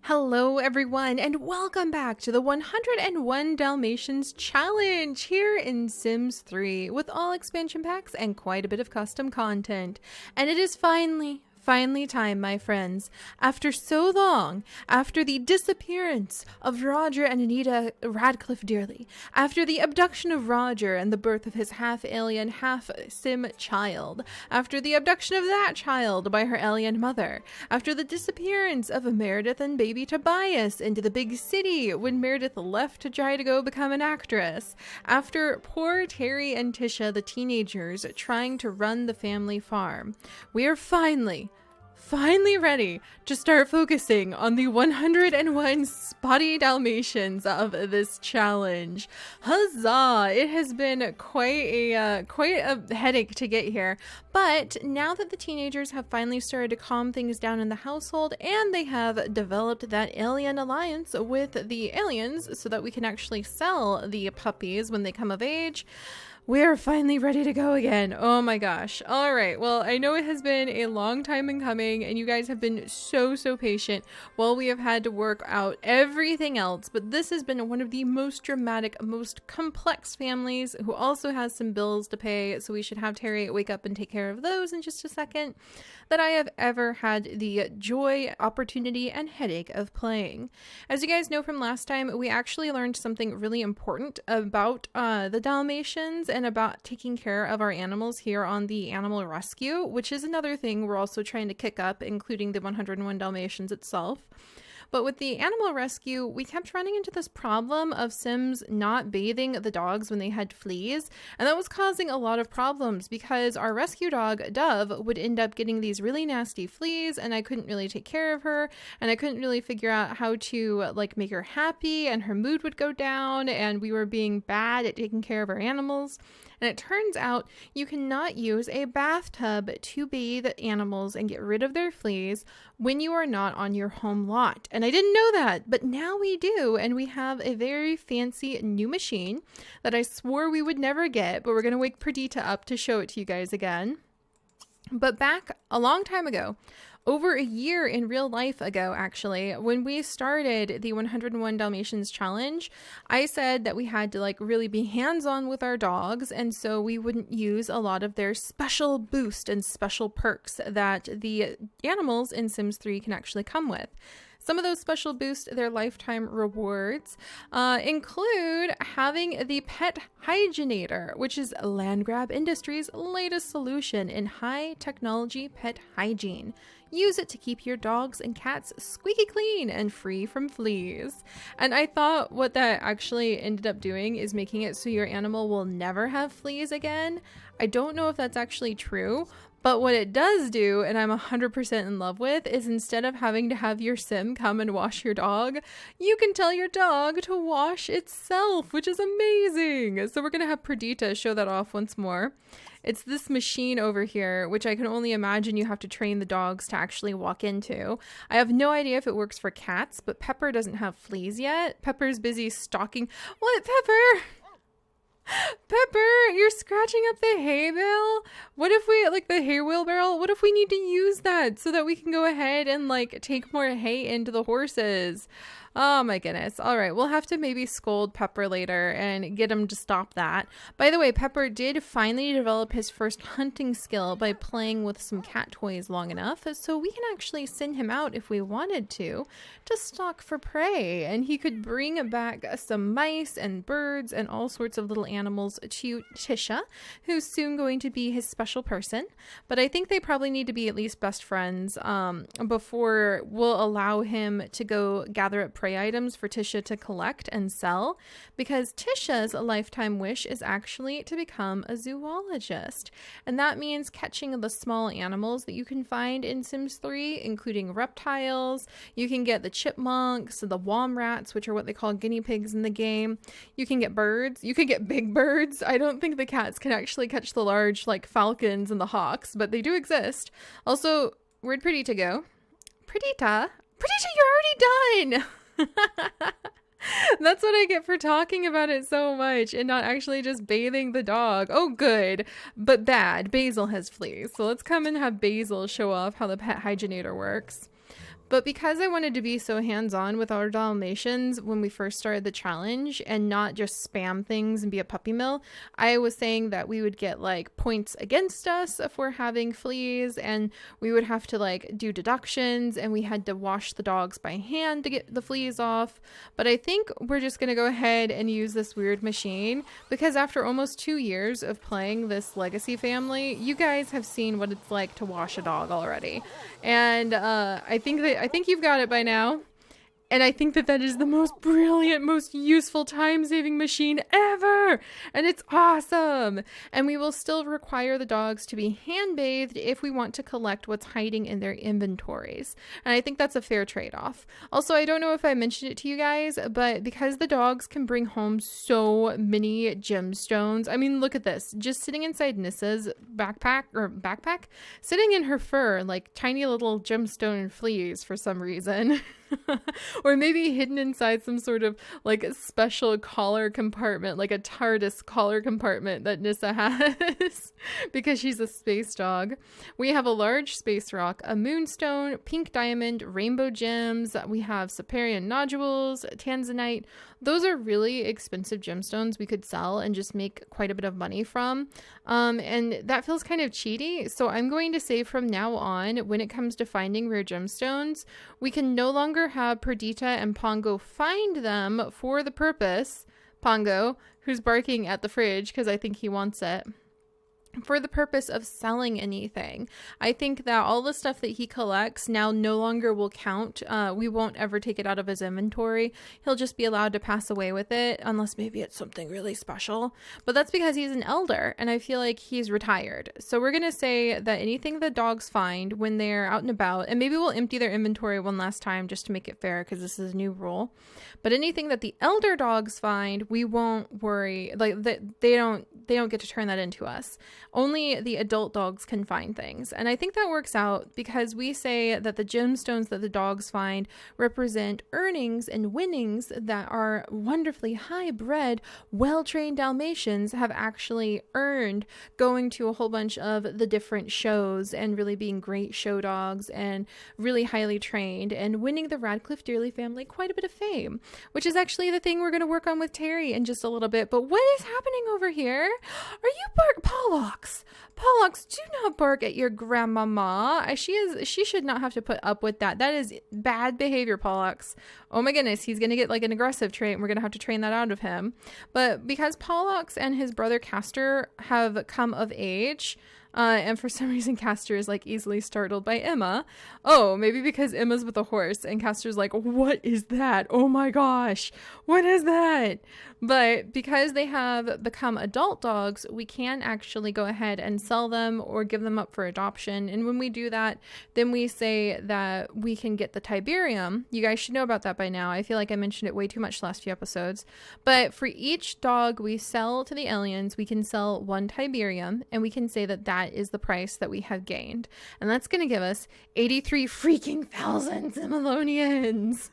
Hello everyone and welcome back to the 101 Dalmatians challenge here in Sims 3 with all expansion packs and quite a bit of custom content. And it is finally time, my friends. After so long, after the disappearance of Roger and Anita Radcliffe Dearly, after the abduction of Roger and the birth of his half-alien, half-sim child, after the abduction of that child by her alien mother, after the disappearance of Meredith and baby Tobias into the big city when Meredith left to try to go become an actress, after poor Terry and Tisha, the teenagers, trying to run the family farm, we are finally ready to start focusing on the 101 spotty Dalmatians of this challenge. Huzzah! It has been quite a headache to get here, but now that the teenagers have finally started to calm things down in the household and they have developed that alien alliance with the aliens so that we can actually sell the puppies when they come of age, we're finally ready to go again. Oh my gosh. All right. Well, I know it has been a long time in coming and you guys have been so patient while we have had to work out everything else. But this has been one of the most dramatic, most complex families who also has some bills to pay. So we should have Terry wake up and take care of those in just a second, that I have ever had the joy, opportunity, and headache of playing. As you guys know from last time, we actually learned something really important about the Dalmatians and about taking care of our animals here on the animal rescue, which is another thing we're also trying to kick up, including the 101 Dalmatians itself. But with the animal rescue, we kept running into this problem of Sims not bathing the dogs when they had fleas, and that was causing a lot of problems because our rescue dog, Dove, would end up getting these really nasty fleas, and I couldn't really take care of her, and I couldn't really figure out how to make her happy, and her mood would go down, and we were being bad at taking care of our animals. And it turns out you cannot use a bathtub to bathe animals and get rid of their fleas when you are not on your home lot. And I didn't know that, but now we do. And we have a very fancy new machine that I swore we would never get, but we're going to wake Perdita up to show it to you guys again. But back a long time ago, over a year in real life ago, actually, when we started the 101 Dalmatians challenge, I said that we had to really be hands-on with our dogs, and so we wouldn't use a lot of their special boost and special perks that the animals in Sims 3 can actually come with. Some of those special boost their lifetime rewards include having the Pet Hygienator, which is Landgrab Industries' latest solution in high technology pet hygiene. Use it to keep your dogs and cats squeaky clean and free from fleas. And I thought what that actually ended up doing is making it so your animal will never have fleas again. I don't know if that's actually true, but what it does do, and I'm 100% in love with, is instead of having to have your sim come and wash your dog, you can tell your dog to wash itself, which is amazing. So we're going to have Perdita show that off once more. It's this machine over here, which I can only imagine you have to train the dogs to actually walk into. I have no idea if it works for cats, but Pepper doesn't have fleas yet. Pepper's busy stalking. What, Pepper? Pepper, you're scratching up the hay bale? What if we, the hay wheelbarrow, what if we need to use that so that we can go ahead and, take more hay into the horses? Oh my goodness. All right, we'll have to maybe scold Pepper later and get him to stop that. By the way, Pepper did finally develop his first hunting skill by playing with some cat toys long enough, so we can actually send him out if we wanted to stalk for prey, and he could bring back some mice and birds and all sorts of little animals to Tisha, who's soon going to be his special person. But I think they probably need to be at least best friends before we'll allow him to go gather up prey items for Tisha to collect and sell, because Tisha's lifetime wish is actually to become a zoologist, and that means catching the small animals that you can find in Sims 3, including reptiles. You can get the chipmunks, the womrats, which are what they call guinea pigs in the game. You can get birds. You can get big birds. I don't think the cats can actually catch the large falcons and the hawks, but they do exist. Also, where'd Perdita go? Perdita, you're already done. That's what I get for talking about it so much and not actually just bathing the dog. Oh, good, but bad. Basil has fleas. So let's come and have Basil show off how the Pet Hygienator works. But because I wanted to be so hands-on with our Dalmatians when we first started the challenge and not just spam things and be a puppy mill, I was saying that we would get like points against us if we're having fleas, and we would have to like do deductions, and we had to wash the dogs by hand to get the fleas off. But I think we're just going to go ahead and use this weird machine, because after almost 2 years of playing this legacy family, you guys have seen what it's like to wash a dog already. And I think you've got it by now. And I think that is the most brilliant, most useful time-saving machine ever. And it's awesome. And we will still require the dogs to be hand-bathed if we want to collect what's hiding in their inventories. And I think that's a fair trade-off. Also, I don't know if I mentioned it to you guys, but because the dogs can bring home so many gemstones. I mean, look at this. Just sitting inside Nissa's backpack, sitting in her fur, like tiny little gemstone fleas for some reason. Or maybe hidden inside some sort of like a special collar compartment, like a TARDIS collar compartment that Nissa has because she's a space dog. We have a large space rock, a moonstone, pink diamond, rainbow gems. We have Saparian nodules, tanzanite. Those are really expensive gemstones we could sell and just make quite a bit of money from. And that feels kind of cheaty. So I'm going to say from now on, when it comes to finding rare gemstones, we can no longer have Perdita and Pongo find them for the purpose, Pongo, who's barking at the fridge because I think he wants it, for the purpose of selling anything. I think that all the stuff that he collects now no longer will count. We won't ever take it out of his inventory. He'll just be allowed to pass away with it, unless maybe it's something really special. But that's because he's an elder, and I feel like he's retired. So we're going to say that anything the dogs find when they're out and about, and maybe we'll empty their inventory one last time just to make it fair, because this is a new rule. But anything that the elder dogs find, we won't worry. Like they don't get to turn that into us. Only the adult dogs can find things. And I think that works out because we say that the gemstones that the dogs find represent earnings and winnings that our wonderfully high-bred, well-trained Dalmatians have actually earned going to a whole bunch of the different shows and really being great show dogs and really highly trained and winning the Radcliffe Dearly family quite a bit of fame, which is actually the thing we're going to work on with Terry in just a little bit. But what is happening over here? Are you Pollux? Pollux, do not bark at your grandmama. She should not have to put up with that. That is bad behavior, Pollux. Oh my goodness, he's going to get like an aggressive trait, and we're going to have to train that out of him. But because Pollux and his brother Castor have come of age, and for some reason Castor is like easily startled by Emma. Oh, maybe because Emma's with a horse and Castor's like, what is that? Oh my gosh, what is that? But because they have become adult dogs, we can actually go ahead and sell them or give them up for adoption. And when we do that, then we say that we can get the Tiberium. You guys should know about that by now. I feel like I mentioned it way too much last few episodes. But for each dog we sell to the aliens, we can sell 1 Tiberium, and we can say that that is the price that we have gained. And that's going to give us 83 freaking thousand Similonians.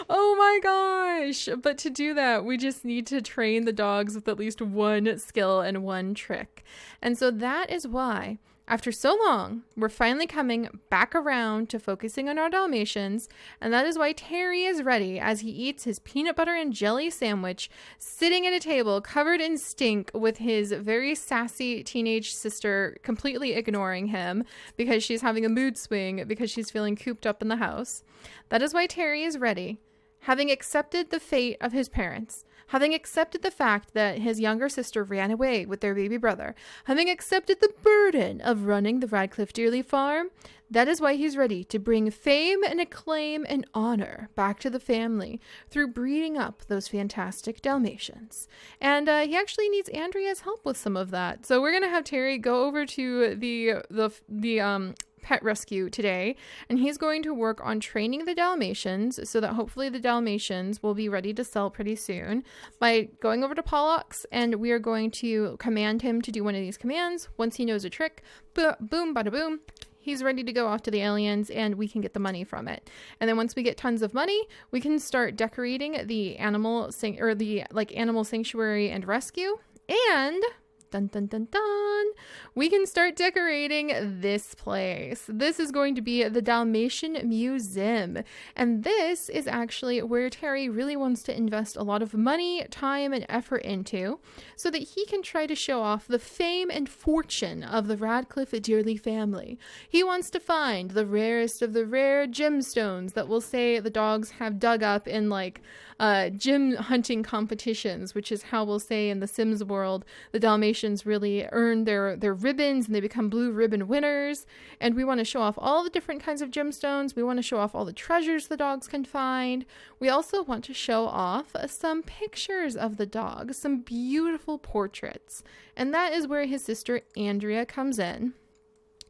Oh my gosh. But to do that, we just need to train the dogs with at least 1 skill and 1 trick. And so that is why, after so long, we're finally coming back around to focusing on our Dalmatians, and that is why Terry is ready as he eats his peanut butter and jelly sandwich, sitting at a table covered in stink with his very sassy teenage sister completely ignoring him because she's having a mood swing because she's feeling cooped up in the house. That is why Terry is ready, having accepted the fate of his parents, having accepted the fact that his younger sister ran away with their baby brother, having accepted the burden of running the Radcliffe Dearly farm. That is why he's ready to bring fame and acclaim and honor back to the family through breeding up those fantastic Dalmatians. And he actually needs Andrea's help with some of that. So we're going to have Terry go over to the pet rescue today, and he's going to work on training the Dalmatians so that hopefully the Dalmatians will be ready to sell pretty soon by going over to Pollux, and we are going to command him to do one of these commands. Once he knows a trick, boom, bada boom, he's ready to go off to the aliens, and we can get the money from it. And then once we get tons of money, we can start decorating the animal sanctuary and rescue. And dun dun dun dun, we can start decorating this place. This is going to be the Dalmatian Museum, and this is actually where Terry really wants to invest a lot of money, time, and effort into so that he can try to show off the fame and fortune of the Radcliffe Dearly family. He wants to find the rarest of the rare gemstones that we'll say the dogs have dug up in like gem hunting competitions, which is how we'll say in the Sims world the Dalmatians really earn their ribbons and they become blue ribbon winners. And we want to show off all the different kinds of gemstones. We want to show off all the treasures the dogs can find. We also want to show off some pictures of the dogs, some beautiful portraits. And that is where his sister Andrea comes in.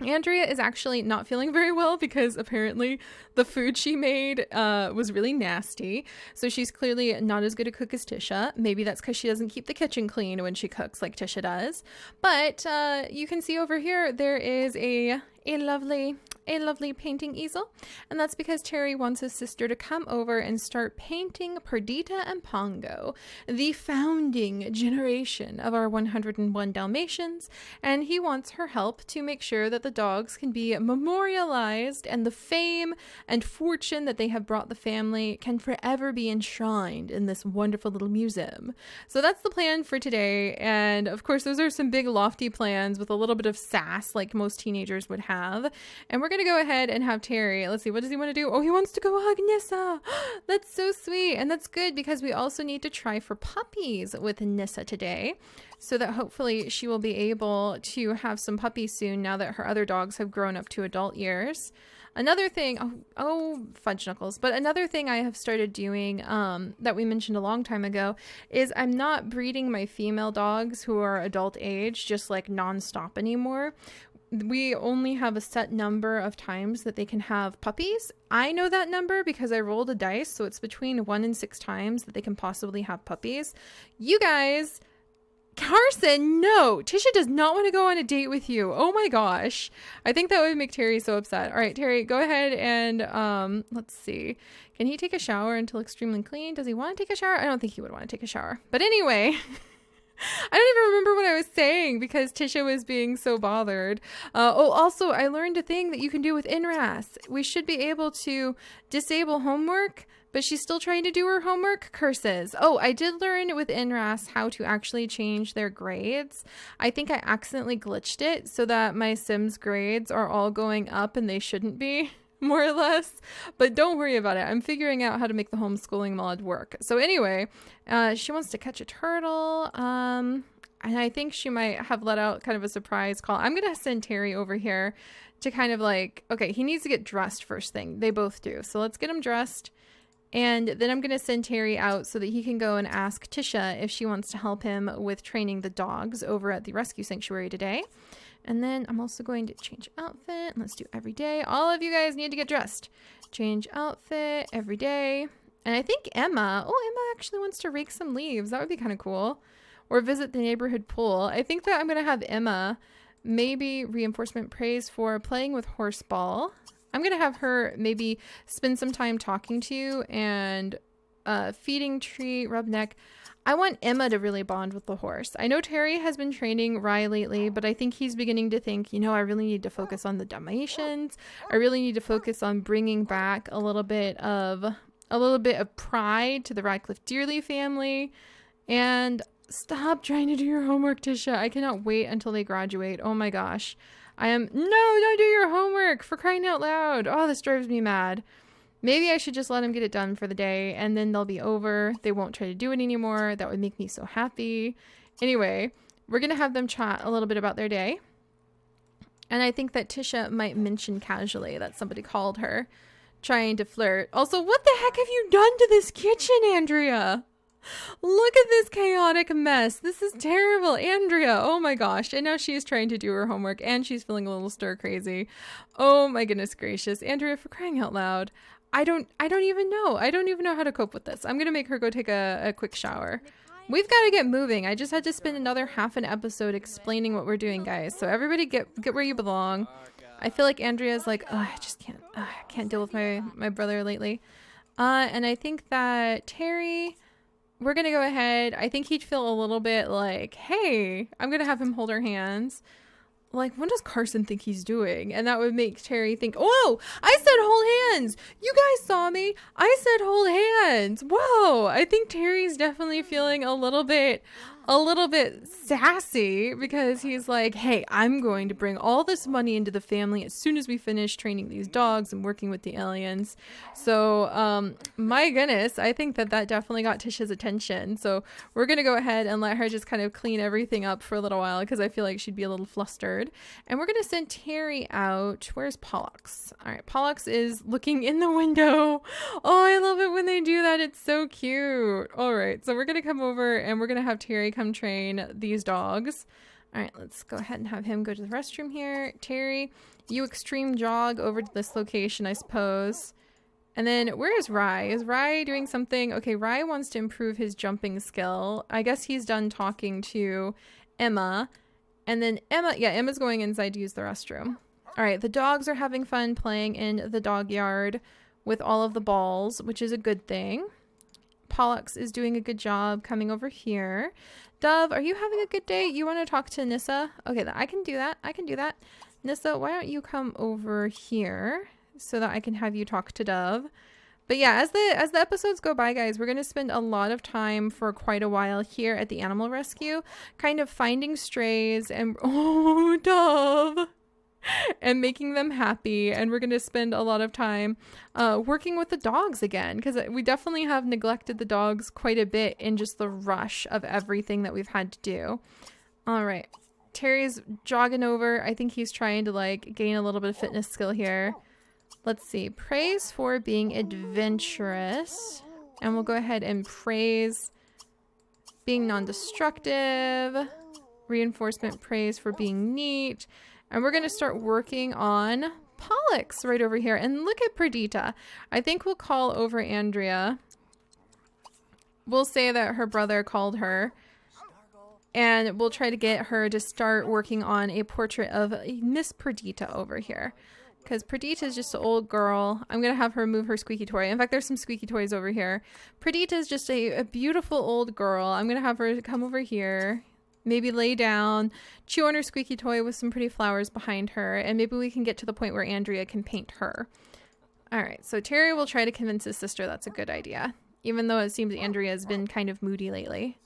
Andrea is actually not feeling very well because apparently the food she made was really nasty. So she's clearly not as good a cook as Tisha. Maybe that's because she doesn't keep the kitchen clean when she cooks like Tisha does. But you can see over here there is a lovely painting easel, and that's because Terry wants his sister to come over and start painting Perdita and Pongo, the founding generation of our 101 Dalmatians, and he wants her help to make sure that the dogs can be memorialized and the fame and fortune that they have brought the family can forever be enshrined in this wonderful little museum. So that's the plan for today, and of course those are some big lofty plans with a little bit of sass like most teenagers would have. And we're gonna go ahead and have Terry, let's see, what does he want to do? Oh, he wants to go hug Nissa. That's so sweet. And that's good because we also need to try for puppies with Nissa today, so that hopefully she will be able to have some puppies soon now that her other dogs have grown up to adult years. Another thing, oh fudge knuckles, but another thing I have started doing that we mentioned a long time ago is I'm not breeding my female dogs who are adult age just like nonstop anymore. We only have a set number of times that they can have puppies. I know that number because I rolled a dice, so it's between 1 and 6 times that they can possibly have puppies. You guys, Carson, no, Tisha does not want to go on a date with you. Oh my gosh. I think that would make Terry so upset. All right, Terry, go ahead and let's see. Can he take a shower until extremely clean? Does he want to take a shower? I don't think he would want to take a shower. But anyway, I don't even remember what I was saying because Tisha was being so bothered. Also, I learned a thing that you can do with NRAS. We should be able to disable homework, but she's still trying to do her homework. Curses. Oh, I did learn with NRAS how to actually change their grades. I think I accidentally glitched it so that my Sims grades are all going up and they shouldn't be. More or less, but don't worry about it. I'm figuring out how to make the homeschooling mod work. So anyway, she wants to catch a turtle, and I think she might have let out kind of a surprise call. I'm gonna send Terry over here to kind of like, okay, he needs to get dressed first thing. They both do, so let's get him dressed, and then I'm gonna send Terry out so that he can go and ask Tisha if she wants to help him with training the dogs over at the rescue sanctuary today. And then I'm also going to change outfit. Let's do every day. All of you guys need to get dressed. Change outfit every day. And I think Emma actually wants to rake some leaves. That would be kind of cool. Or visit the neighborhood pool. I think that I'm going to have Emma maybe reinforcement praise for playing with horseball. I'm going to have her maybe spend some time talking to you and feeding treat, rub neck. I want Emma to really bond with the horse. I know Terry has been training Rye lately, but I think he's beginning to think, you know, I really need to focus on the Dalmatians. I really need to focus on bringing back a little bit of pride to the Radcliffe Dearly family. And stop trying to do your homework, Tisha. I cannot wait until they graduate. Oh my gosh. No, don't do your homework, for crying out loud. Oh, this drives me mad. Maybe I should just let them get it done for the day and then they'll be over. They won't try to do it anymore. That would make me so happy. Anyway, we're going to have them chat a little bit about their day. And I think that Tisha might mention casually that somebody called her trying to flirt. Also, what the heck have you done to this kitchen, Andrea? Look at this chaotic mess. This is terrible, Andrea. Oh my gosh. And now she's trying to do her homework and she's feeling a little stir crazy. Oh my goodness gracious. Andrea, for crying out loud. I don't even know. I don't even know how to cope with this. I'm going to make her go take a quick shower. We've got to get moving. I just had to spend another half an episode explaining what we're doing, guys. So everybody get where you belong. I feel like Andrea's like, oh, I just can't deal with my brother lately. And I think that Terry, we're going to go ahead. I think he'd feel a little bit like, hey, I'm going to have him hold our hands. Like, what does Carson think he's doing? And that would make Terry think, whoa, I said hold hands. You guys saw me. I said hold hands. Whoa. I think Terry's definitely feeling a little bit sassy because he's like, hey, I'm going to bring all this money into the family as soon as we finish training these dogs and working with the aliens. So, my goodness, I think that definitely got Tisha's attention. So we're going to go ahead and let her just kind of clean everything up for a little while because I feel like she'd be a little flustered. And we're going to send Terry out. Where's Pollux? All right, Pollux is looking in the window. Oh, I love it when they do that. It's so cute. All right, so we're going to come over and we're going to have Terry come train these dogs. All right, let's go ahead and have him go to the restroom here. Terry, you extreme jog over to this location, I suppose. And then where is Rye? Is Rye doing something? Okay, Rye wants to improve his jumping skill. I guess he's done talking to Emma. And then Emma's going inside to use the restroom. All right, the dogs are having fun playing in the dog yard with all of the balls, which is a good thing. Pollux is doing a good job coming over here. Dove, are you having a good day? You want to talk to Nissa? Okay, I can do that. Nissa, why don't you come over here so that I can have you talk to Dove? But yeah, as the episodes go by, guys, we're going to spend a lot of time for quite a while here at the animal rescue, kind of finding strays and, oh, Dove, and making them happy. And we're going to spend a lot of time working with the dogs again, because we definitely have neglected the dogs quite a bit in just the rush of everything that we've had to do. All right. Terry's jogging over. I think he's trying to like gain a little bit of fitness skill here. Let's see. Praise for being adventurous. And we'll go ahead and praise being non-destructive. Reinforcement praise for being neat. And we're going to start working on Pollux right over here. And look at Perdita. I think we'll call over Andrea. We'll say that her brother called her. And we'll try to get her to start working on a portrait of Miss Perdita over here. Because Perdita is just an old girl. I'm going to have her move her squeaky toy. In fact, there's some squeaky toys over here. Perdita is just a beautiful old girl. I'm going to have her come over here. Maybe lay down, chew on her squeaky toy with some pretty flowers behind her. And maybe we can get to the point where Andrea can paint her. All right, so Terry will try to convince his sister that's a good idea. Even though it seems Andrea has been kind of moody lately.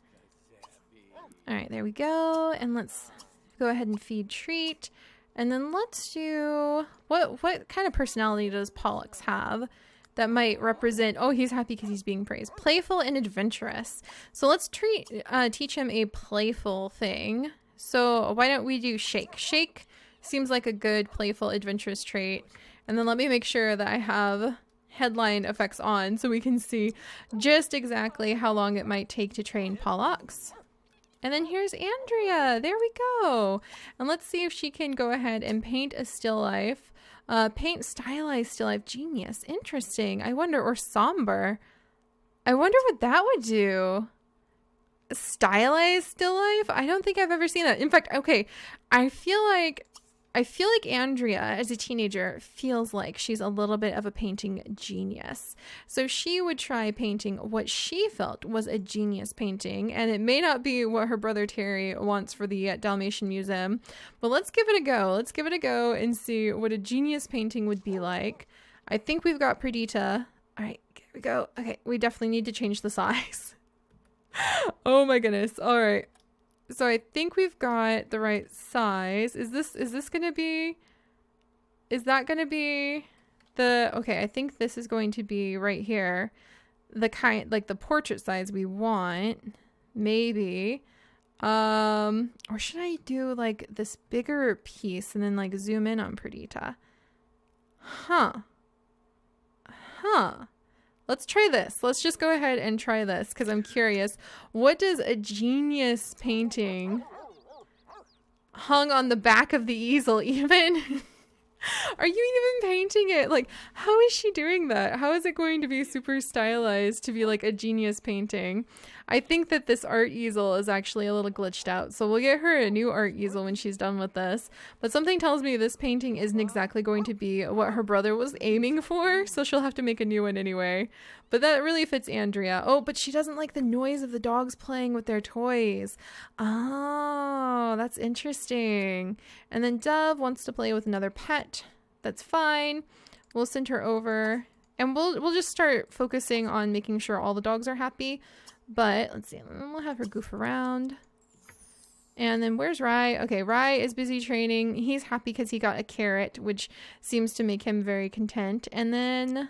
All right, there we go. And let's go ahead and feed treat. And then let's do, what kind of personality does Pollux have that might represent, oh, he's happy because he's being praised. Playful and adventurous. So let's teach him a playful thing. So why don't we do shake? Shake seems like a good playful adventurous trait. And then let me make sure that I have headline effects on so we can see just exactly how long it might take to train Pollux. And then here's Andrea. There we go. And let's see if she can go ahead and paint a still life. Paint stylized still life. Genius. Interesting. I wonder, or somber. I wonder what that would do. Stylized still life? I don't think I've ever seen that. In fact, okay, I feel like Andrea as a teenager feels like she's a little bit of a painting genius. So she would try painting what she felt was a genius painting, and it may not be what her brother Terry wants for the Dalmatian Museum, but let's give it a go. Let's give it a go and see what a genius painting would be like. I think we've got Perdita. All right, here we go. Okay, we definitely need to change the size. Oh my goodness. All right. So I think we've got the right size. Is that going to be the, okay, I think this is going to be right here. The kind, like the portrait size we want, maybe. Or should I do like this bigger piece and then like zoom in on Perdita? Huh. Let's try this. Let's just go ahead and try this because I'm curious. What does a genius painting hung on the back of the easel even? Are you even painting it? Like, how is she doing that? How is it going to be super stylized to be like a genius painting? I think that this art easel is actually a little glitched out. So we'll get her a new art easel when she's done with this. But something tells me this painting isn't exactly going to be what her brother was aiming for. So she'll have to make a new one anyway. But that really fits Andrea. Oh, but she doesn't like the noise of the dogs playing with their toys. Oh, that's interesting. And then Dove wants to play with another pet. That's fine. We'll send her over. And we'll just start focusing on making sure all the dogs are happy. But let's see, we'll have her goof around. And then where's Rye? Okay, Rye is busy training. He's happy because he got a carrot, which seems to make him very content. And then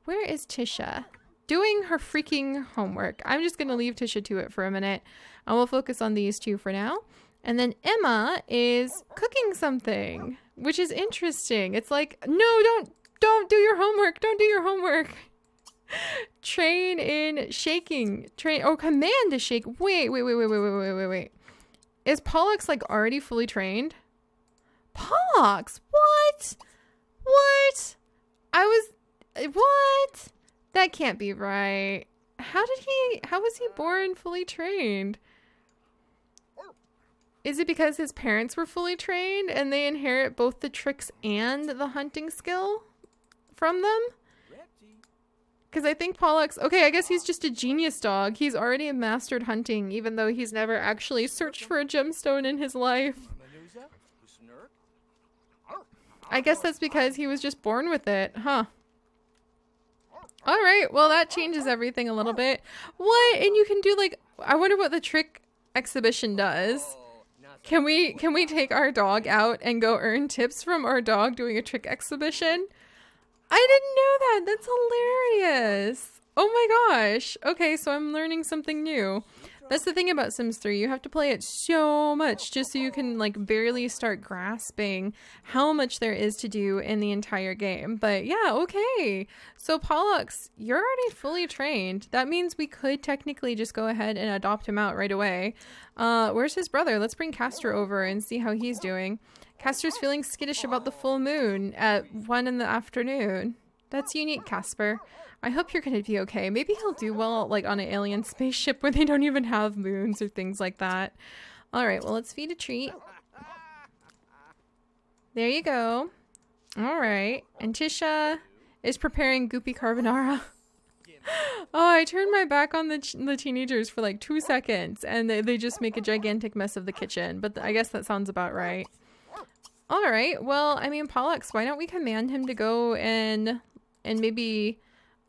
where is Tisha? Doing her freaking homework. I'm just going to leave Tisha to it for a minute. And we'll focus on these two for now. And then Emma is cooking something, which is interesting. It's like, no, don't do your homework. Don't do your homework. Train in shaking. Command to shake. Wait. Is Pollux like already fully trained? Pollux? What? What? That can't be right. How was he born fully trained? Is it because his parents were fully trained and they inherit both the tricks and the hunting skill from them? Because I think Pollux... Okay, I guess he's just a genius dog. He's already mastered hunting, even though he's never actually searched for a gemstone in his life. I guess that's because he was just born with it, huh? Alright, well that changes everything a little bit. What? And you can do like... I wonder what the trick exhibition does. Can we take our dog out and go earn tips from our dog doing a trick exhibition? I didn't know that. That's hilarious. Oh my gosh. Okay, so I'm learning something new. That's the thing about Sims 3. You have to play it so much just so you can like barely start grasping how much there is to do in the entire game. But yeah, okay. So Pollux, you're already fully trained. That means we could technically just go ahead and adopt him out right away. Where's his brother? Let's bring Castor over and see how he's doing. Castor's feeling skittish about the full moon at 1 in the afternoon. That's unique, Casper. I hope you're gonna be okay. Maybe he'll do well like on an alien spaceship where they don't even have moons or things like that. Alright, well let's feed a treat. There you go. Alright, and Tisha is preparing goopy carbonara. Oh, I turned my back on the teenagers for like 2 seconds and they just make a gigantic mess of the kitchen. But I guess that sounds about right. Alright, well, I mean, Pollux, why don't we command him to go and maybe...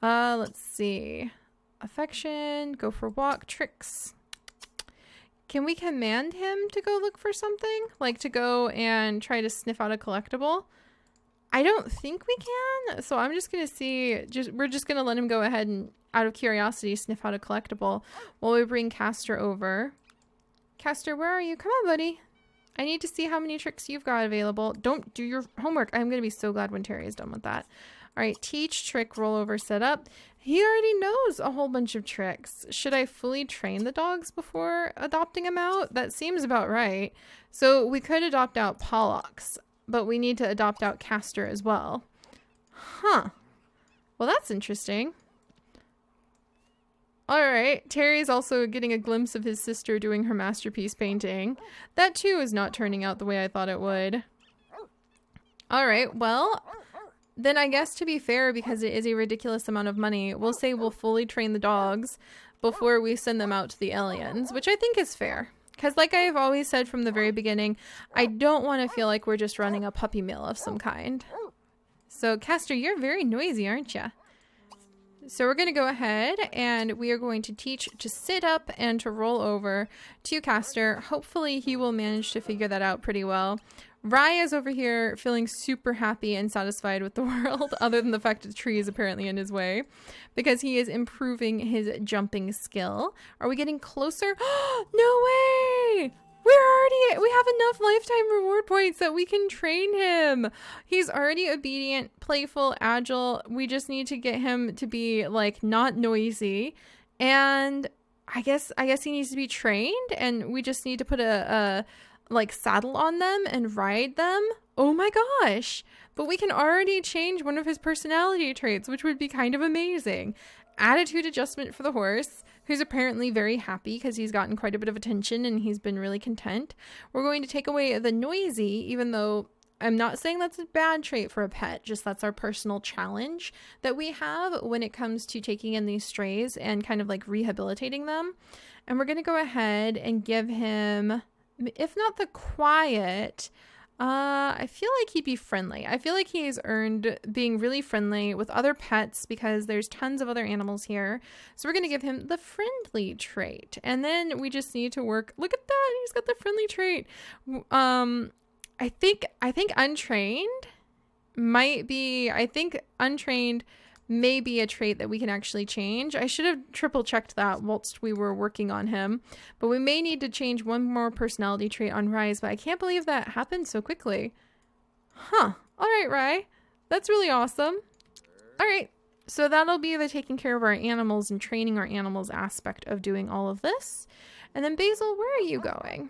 let's see. Affection, go for walk, tricks. Can we command him to go look for something? Like to go and try to sniff out a collectible? I don't think we can. So I'm just going to see, we're just going to let him go ahead and out of curiosity sniff out a collectible while we bring Castor over. Castor, where are you? Come on, buddy. I need to see how many tricks you've got available. Don't do your homework. I'm going to be so glad when Terry is done with that. All right, teach, trick, rollover, setup. He already knows a whole bunch of tricks. Should I fully train the dogs before adopting him out? That seems about right. So we could adopt out Pollux, but we need to adopt out Castor as well. Huh. Well, that's interesting. All right, Terry's also getting a glimpse of his sister doing her masterpiece painting. That too is not turning out the way I thought it would. All right, well... Then I guess to be fair, because it is a ridiculous amount of money, we'll say we'll fully train the dogs before we send them out to the aliens, which I think is fair. Because like I've always said from the very beginning, I don't want to feel like we're just running a puppy mill of some kind. So Castor, you're very noisy, aren't you? So we're going to go ahead and we are going to teach to sit up and to roll over to Castor. Hopefully he will manage to figure that out pretty well. Raya's over here feeling super happy and satisfied with the world, other than the fact that the tree is apparently in his way, because he is improving his jumping skill. Are we getting closer? No way! We have enough lifetime reward points that we can train him. He's already obedient, playful, agile. We just need to get him to be like not noisy, and I guess he needs to be trained, and we just need to put a like saddle on them and ride them. Oh my gosh. But we can already change one of his personality traits, which would be kind of amazing. Attitude adjustment for the horse, who's apparently very happy because he's gotten quite a bit of attention and he's been really content. We're going to take away the noisy, even though I'm not saying that's a bad trait for a pet, just that's our personal challenge that we have when it comes to taking in these strays and kind of like rehabilitating them. And we're going to go ahead and give him, if not the quiet, I feel like he'd be friendly. I feel like he's earned being really friendly with other pets because there's tons of other animals here. So we're going to give him the friendly trait. And then we just need to work. Look at that. He's got the friendly trait. I think untrained might be, untrained may be a trait that we can actually change. I should have triple checked that whilst we were working on him, but we may need to change one more personality trait on Rise, but I can't believe that happened so quickly. Huh. All right, Rye. That's really awesome. All right. So that'll be the taking care of our animals and training our animals aspect of doing all of this. And then Basil, where are you going?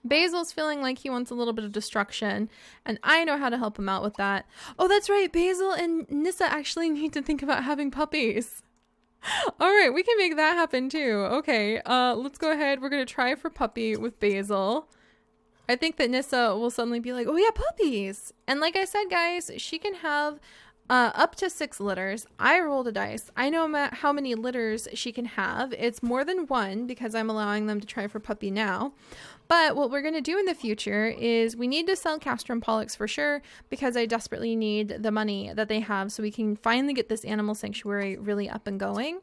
Basil's feeling like he wants a little bit of destruction, and I know how to help him out with that. Oh, that's right. Basil and Nissa actually need to think about having puppies. All right, we can make that happen too. Okay, let's go ahead. We're going to try for puppy with Basil. I think that Nissa will suddenly be like, oh yeah, puppies. And like I said, guys, she can have up to 6 litters. I rolled a dice. I know how many litters she can have. It's more than 1 because I'm allowing them to try for puppy now. But what we're going to do in the future is we need to sell castrum pollux for sure because I desperately need the money that they have so we can finally get this animal sanctuary really up and going.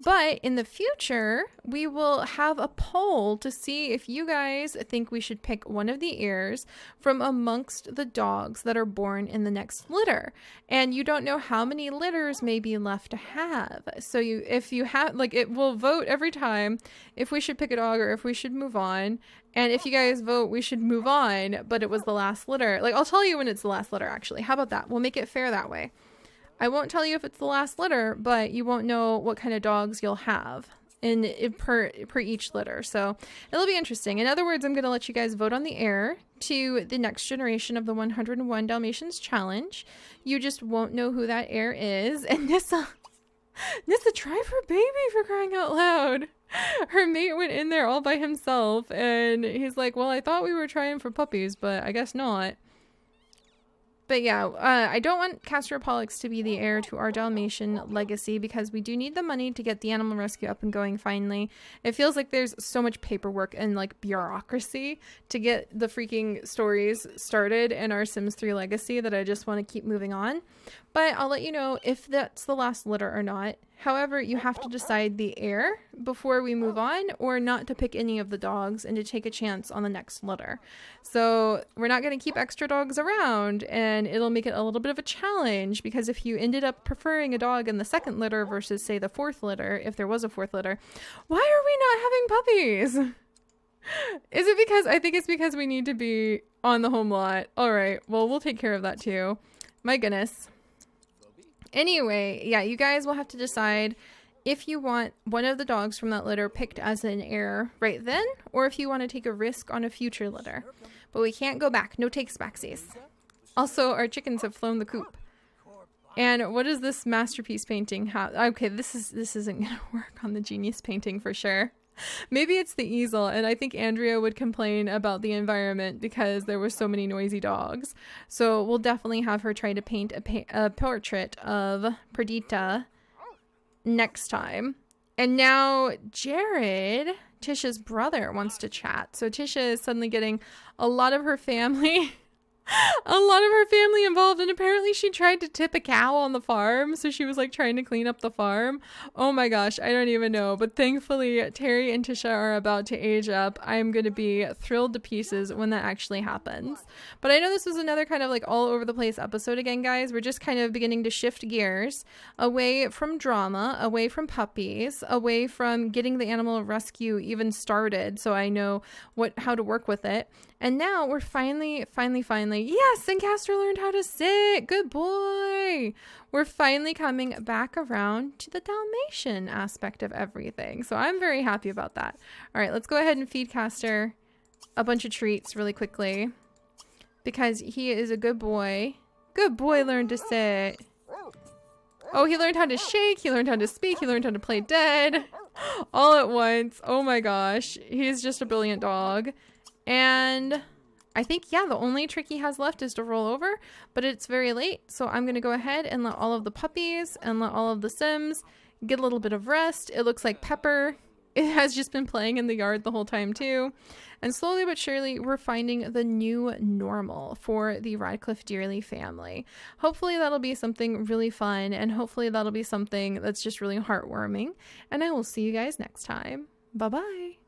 But in the future, we will have a poll to see if you guys think we should pick one of the heirs from amongst the dogs that are born in the next litter. And you don't know how many litters may be left to have. So if you have, like, it will vote every time if we should pick a dog or if we should move on. And if you guys vote we should move on, but it was the last litter, like, I'll tell you when it's the last litter, actually. How about that? We'll make it fair that way. I won't tell you if it's the last litter, but you won't know what kind of dogs you'll have per each litter. So it'll be interesting. In other words, I'm going to let you guys vote on the heir to the next generation of the 101 Dalmatians challenge. You just won't know who that heir is. And Nissa, try for baby, for crying out loud. Her mate went in there all by himself and he's like, well, I thought we were trying for puppies, but I guess not. But yeah, I don't want Castor Pollux to be the heir to our Dalmatian legacy because we do need the money to get the animal rescue up and going finally. It feels like there's so much paperwork and like bureaucracy to get the freaking stories started in our Sims 3 legacy that I just want to keep moving on. But I'll let you know if that's the last litter or not. However, you have to decide the heir before we move on or not to pick any of the dogs and to take a chance on the next litter. So we're not going to keep extra dogs around and it'll make it a little bit of a challenge because if you ended up preferring a dog in the second litter versus say the 4th litter, if there was a 4th litter, why are we not having puppies? Is it because, I think it's because we need to be on the home lot. All right, well, we'll take care of that too. My goodness. Anyway, yeah, you guys will have to decide if you want one of the dogs from that litter picked as an heir right then, or if you want to take a risk on a future litter. But we can't go back. No takes backsies. Also, our chickens have flown the coop. And what does this masterpiece painting have? Okay, this isn't going to work on the genius painting for sure. Maybe it's the easel, and I think Andrea would complain about the environment because there were so many noisy dogs. So we'll definitely have her try to paint a portrait of Perdita next time. And now Jared, Tisha's brother, wants to chat. So Tisha is suddenly getting a lot of her family involved, and apparently she tried to tip a cow on the farm, so she was like trying to clean up the farm. Oh my gosh, I don't even know, but thankfully Terry and Tisha are about to age up. I'm going to be thrilled to pieces when that actually happens. But I know this was another kind of like all over the place episode again, guys. We're just kind of beginning to shift gears away from drama, away from puppies, away from getting the animal rescue even started so I know how to work with it. And now we're finally, yes, and Castor learned how to sit. Good boy. We're finally coming back around to the Dalmatian aspect of everything. So I'm very happy about that. All right, let's go ahead and feed Castor a bunch of treats really quickly. because he is a good boy. Good boy learned to sit. Oh, he learned how to shake, he learned how to speak, he learned how to play dead. All at once. Oh my gosh. He's just a brilliant dog. And I think, yeah, the only trick he has left is to roll over, but it's very late. So I'm going to go ahead and let all of the puppies and let all of the Sims get a little bit of rest. It looks like Pepper, it has just been playing in the yard the whole time too. And slowly but surely, we're finding the new normal for the Radcliffe Dearly family. Hopefully that'll be something really fun, and hopefully that'll be something that's just really heartwarming. And I will see you guys next time. Bye-bye.